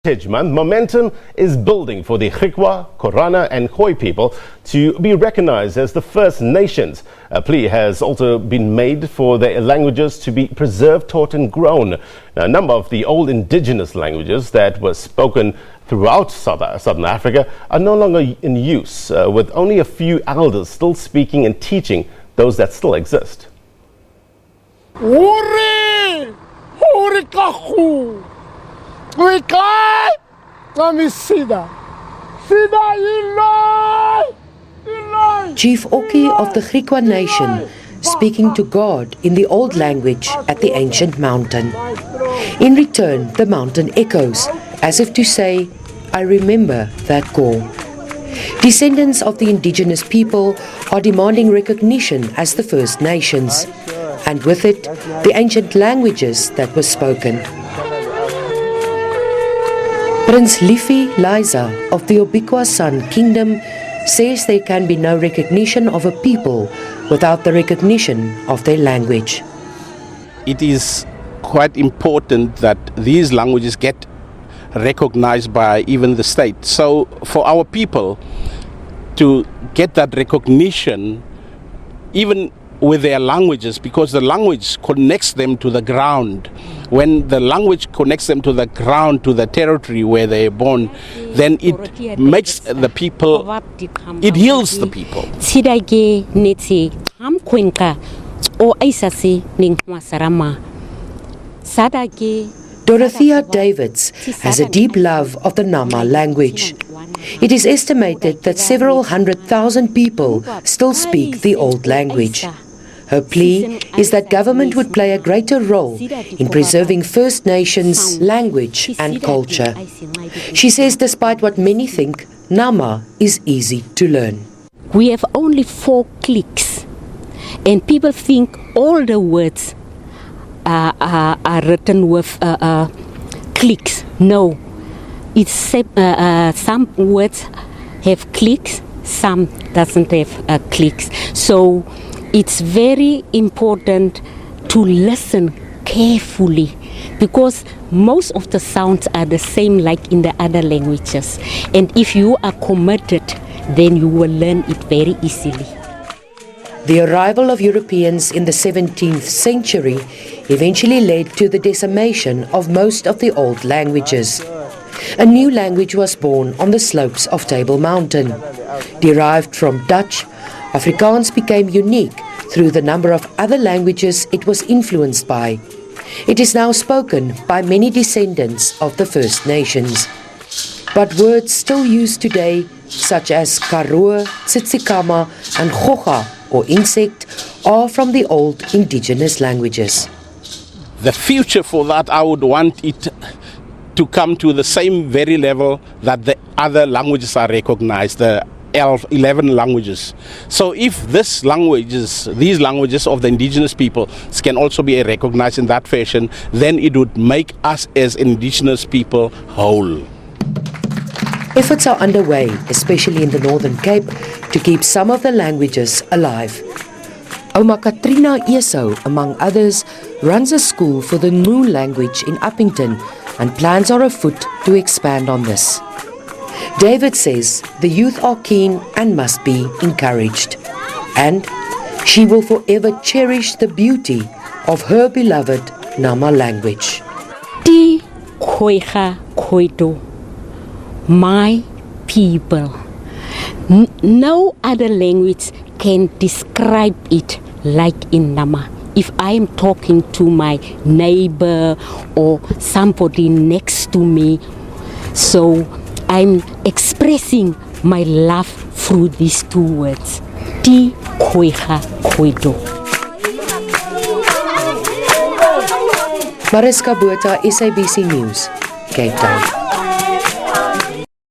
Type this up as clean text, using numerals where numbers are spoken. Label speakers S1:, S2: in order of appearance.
S1: Month, momentum is building for the Griqua, Ko-rana and Khoi people to be recognized as the First Nations. A plea has also been made for their languages to be preserved, taught and grown. Now, a number of the old indigenous languages that were spoken throughout Southern Africa are no longer in use, with only a few elders still speaking and teaching those that still exist.
S2: Chief Oki of the Griqua nation speaking to God in the old language at the ancient mountain. In return, the mountain echoes, as if to say, I remember that call. Descendants of the indigenous people are demanding recognition as the First Nations, and with it, the ancient languages that were spoken. Prince Lifi Liza of the Khoisan kingdom says there can be no recognition of a people without the recognition of their language.
S3: It is quite important that these languages get recognized by even the state. So for our people to get that recognition, even with their languages, because the language connects them to the ground. When the language connects them to the ground, to the territory where they are born, then it makes the people, it heals the people.
S2: Dorothea Davids has a deep love of the Nama language. It is estimated that several 100,000 people still speak the old language. Her plea is that government would play a greater role in preserving First Nations language and culture. She says despite what many think, Nama is easy to learn.
S4: We have only 4 clicks, and people think all the words are written with clicks. No, it's some words have clicks, some doesn't have clicks. So it's very important to listen carefully, because most of the sounds are the same like in the other languages. And if you are committed, then you will learn it very easily.
S2: The arrival of Europeans in the 17th century eventually led to the decimation of most of the old languages. A new language was born on the slopes of Table Mountain. Derived from Dutch, Afrikaans became unique through the number of other languages it was influenced by. It is now spoken by many descendants of the First Nations. But words still used today, such as karoo, tsitsikama and goga, or insect, are from the old indigenous languages.
S3: The future for that, I would want it to come to the same very level that the other languages are recognized, the 11 languages. So if these languages of the indigenous people can also be recognized in that fashion, then it would make us as indigenous people whole.
S2: Efforts are underway, especially in the Northern Cape, to keep some of the languages alive. Oma Katrina Esau, among others, runs a school for the Ngu language in Uppington, and plans are afoot to expand on this. David says the youth are keen and must be encouraged. And she will forever cherish the beauty of her beloved Nama language.
S4: Ti khoiha khoito, my people. No other language can describe it like in Nama. If I am talking to my neighbor or somebody next to me, so I'm expressing my love through these 2 words. Ti khoiha khoito.
S2: Mariska Botha, SABC News, Cape Town.